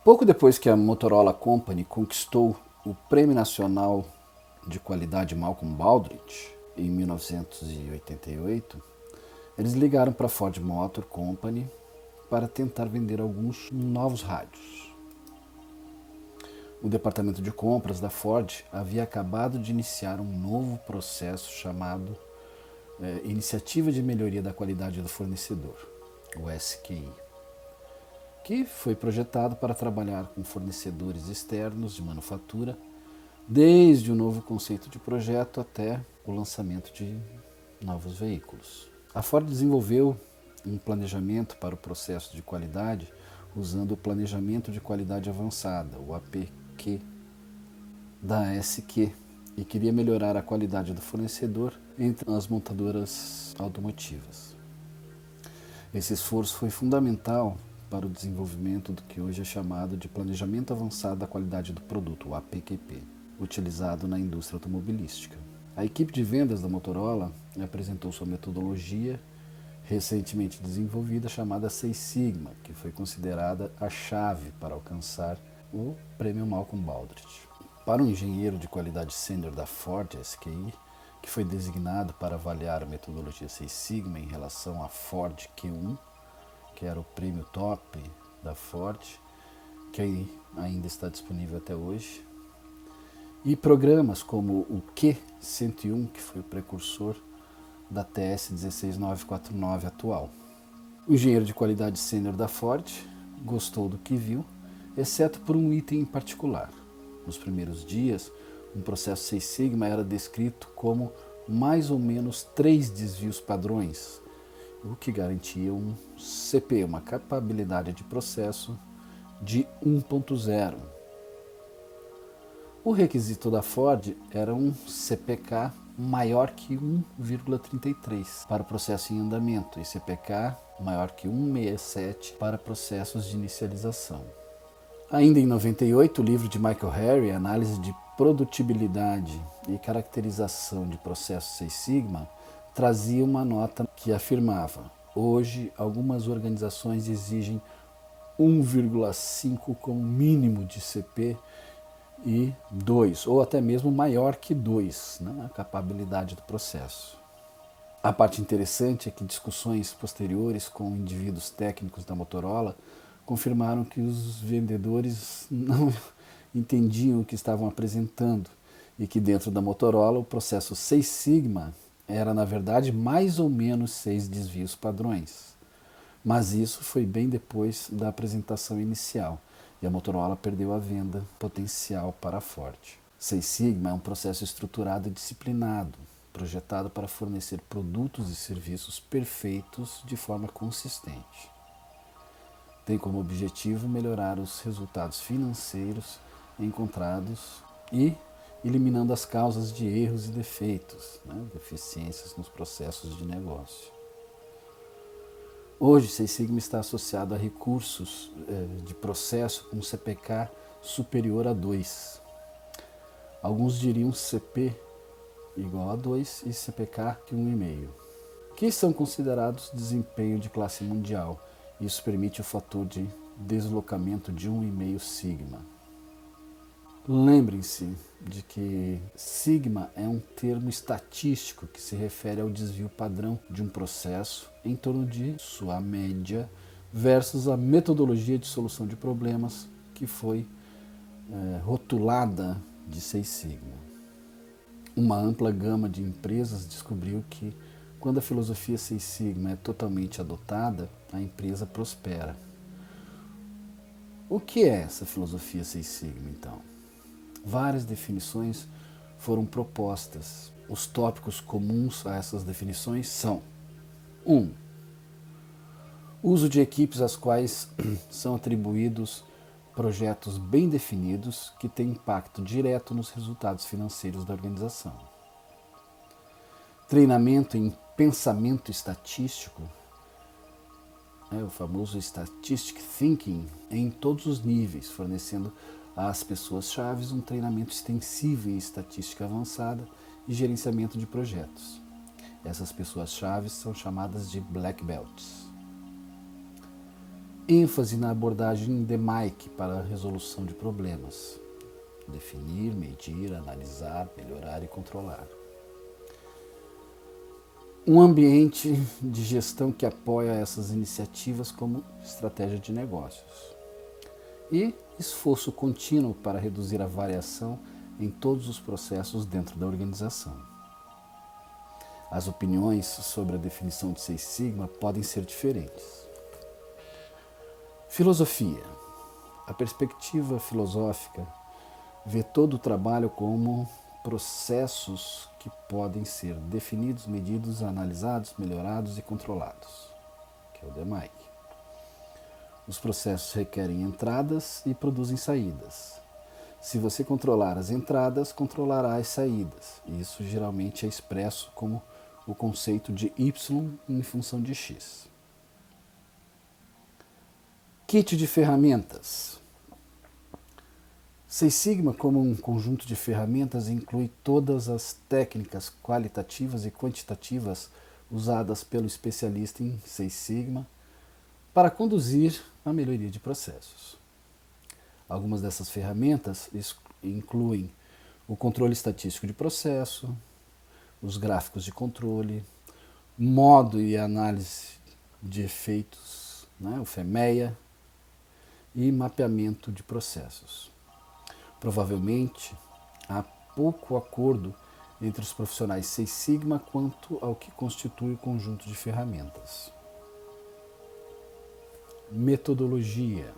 Pouco depois que a Motorola Company conquistou o Prêmio Nacional de Qualidade Malcolm Baldrige, em 1988, eles ligaram para a Ford Motor Company para tentar vender alguns novos rádios. O departamento de compras da Ford havia acabado de iniciar um novo processo chamado Iniciativa de Melhoria da Qualidade do Fornecedor, o SQI, que foi projetado para trabalhar com fornecedores externos de manufatura, desde o novo conceito de projeto até o lançamento de novos veículos. A Ford desenvolveu um planejamento para o processo de qualidade usando o Planejamento de Qualidade Avançada, o APQ, da SQ, e queria melhorar a qualidade do fornecedor entre as montadoras automotivas. Esse esforço foi fundamental para o desenvolvimento do que hoje é chamado de Planejamento Avançado da Qualidade do Produto, o APQP, utilizado na indústria automobilística. A equipe de vendas da Motorola apresentou sua metodologia recentemente desenvolvida chamada Seis Sigma, que foi considerada a chave para alcançar o Prêmio Malcolm Baldrige. Para um engenheiro de qualidade sênior da Ford SQI, que foi designado para avaliar a metodologia Seis Sigma em relação à Ford Q1, que era o prêmio top da Ford, que ainda está disponível até hoje, e programas como o Q101, que foi o precursor da TS 16949 atual. O engenheiro de qualidade sênior da Ford gostou do que viu, exceto por um item em particular. Nos primeiros dias, um processo Seis Sigma era descrito como mais ou menos 3 desvios padrões, o que garantia um CP, uma capabilidade de processo de 1.0. O requisito da Ford era um CPK maior que 1,33 para o processo em andamento e CPK maior que 1,67 para processos de inicialização. Ainda em 98, o livro de Michael Harry, Análise de Produtibilidade e Caracterização de Processos Seis Sigma, trazia uma nota que afirmava: hoje, algumas organizações exigem 1,5 como mínimo de CP e 2, ou até mesmo maior que 2, né, a capabilidade do processo. A parte interessante é que discussões posteriores com indivíduos técnicos da Motorola confirmaram que os vendedores não entendiam o que estavam apresentando e que dentro da Motorola o processo Seis Sigma era, na verdade, mais ou menos 6 desvios padrões. Mas isso foi bem depois da apresentação inicial e a Motorola perdeu a venda potencial para a Ford. Seis Sigma é um processo estruturado e disciplinado, projetado para fornecer produtos e serviços perfeitos de forma consistente. Tem como objetivo melhorar os resultados financeiros encontrados e eliminando as causas de erros e defeitos, deficiências nos processos de negócio. Hoje, Seis Sigma está associado a recursos de processo com CPK superior a 2. Alguns diriam CP igual a 2 e CPK que 1,5, que são considerados desempenho de classe mundial. Isso permite o fator de deslocamento de 1,5 sigma. Lembrem-se de que sigma é um termo estatístico que se refere ao desvio padrão de um processo em torno de sua média versus a metodologia de solução de problemas que foi rotulada de Seis Sigma. Uma ampla gama de empresas descobriu que quando a filosofia Seis Sigma é totalmente adotada, a empresa prospera. O que é essa filosofia Seis Sigma, então? Várias definições foram propostas. Os tópicos comuns a essas definições são: 1. Uso de equipes às quais são atribuídos projetos bem definidos que têm impacto direto nos resultados financeiros da organização. Treinamento em pensamento estatístico, o famoso Statistic Thinking, em todos os níveis, fornecendo às pessoas-chave um treinamento extensivo em estatística avançada e gerenciamento de projetos. Essas pessoas-chave são chamadas de Black Belts. ênfase na abordagem DMAIC para a resolução de problemas. Definir, medir, analisar, melhorar e controlar. Um ambiente de gestão que apoia essas iniciativas como estratégia de negócios. E esforço contínuo para reduzir a variação em todos os processos dentro da organização. As opiniões sobre a definição de Seis Sigma podem ser diferentes. Filosofia. A perspectiva filosófica vê todo o trabalho como processos que podem ser definidos, medidos, analisados, melhorados e controlados, que é o DMAIC. Os processos requerem entradas e produzem saídas. Se você controlar as entradas, controlará as saídas. Isso geralmente é expresso como o conceito de Y em função de X. Kit de ferramentas. Seis Sigma, como um conjunto de ferramentas, inclui todas as técnicas qualitativas e quantitativas usadas pelo especialista em Seis Sigma para conduzir a melhoria de processos. Algumas dessas ferramentas incluem o controle estatístico de processo, os gráficos de controle, modo e análise de efeitos, o FEMEA, e mapeamento de processos. Provavelmente, há pouco acordo entre os profissionais Seis Sigma quanto ao que constitui o conjunto de ferramentas. Metodologia.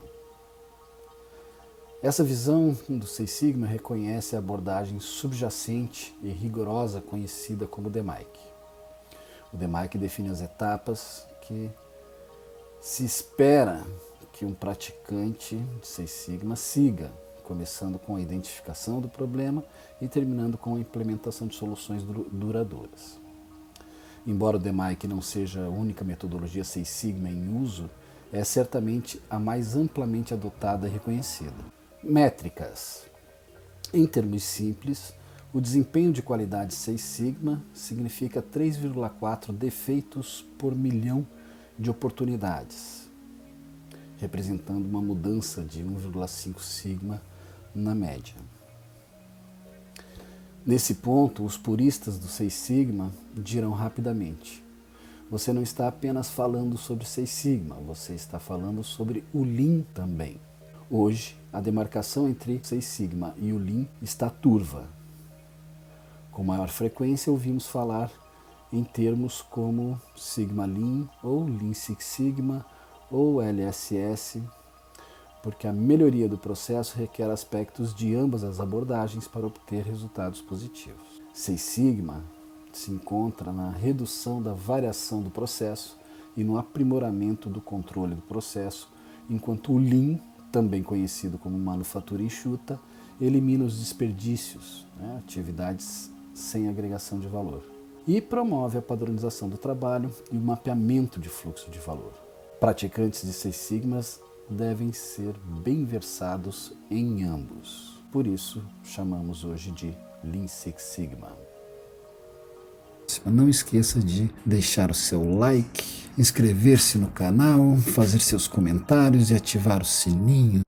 Essa visão do Seis Sigma reconhece a abordagem subjacente e rigorosa conhecida como DMAIC. O DMAIC define as etapas que se espera que um praticante de Seis Sigma siga, começando com a identificação do problema e terminando com a implementação de soluções duradouras. Embora o DMAIC não seja a única metodologia Seis Sigma em uso, é certamente a mais amplamente adotada e reconhecida. Métricas. Em termos simples, o desempenho de qualidade Seis Sigma significa 3,4 defeitos por milhão de oportunidades, representando uma mudança de 1,5 sigma na média. Nesse ponto, os puristas do Seis Sigma dirão rapidamente: você não está apenas falando sobre Seis Sigma, você está falando sobre o Lean também. Hoje, a demarcação entre Seis Sigma e o Lean está turva. Com maior frequência, ouvimos falar em termos como Sigma Lean, ou Lean Six Sigma, ou LSS, porque a melhoria do processo requer aspectos de ambas as abordagens para obter resultados positivos. Seis Sigma se encontra na redução da variação do processo e no aprimoramento do controle do processo, enquanto o Lean, também conhecido como manufatura enxuta, elimina os desperdícios, atividades sem agregação de valor, e promove a padronização do trabalho e o mapeamento de fluxo de valor. Praticantes de Seis Sigmas devem ser bem versados em ambos. Por isso, chamamos hoje de Lean Six Sigma. Não esqueça de deixar o seu like, inscrever-se no canal, fazer seus comentários e ativar o sininho.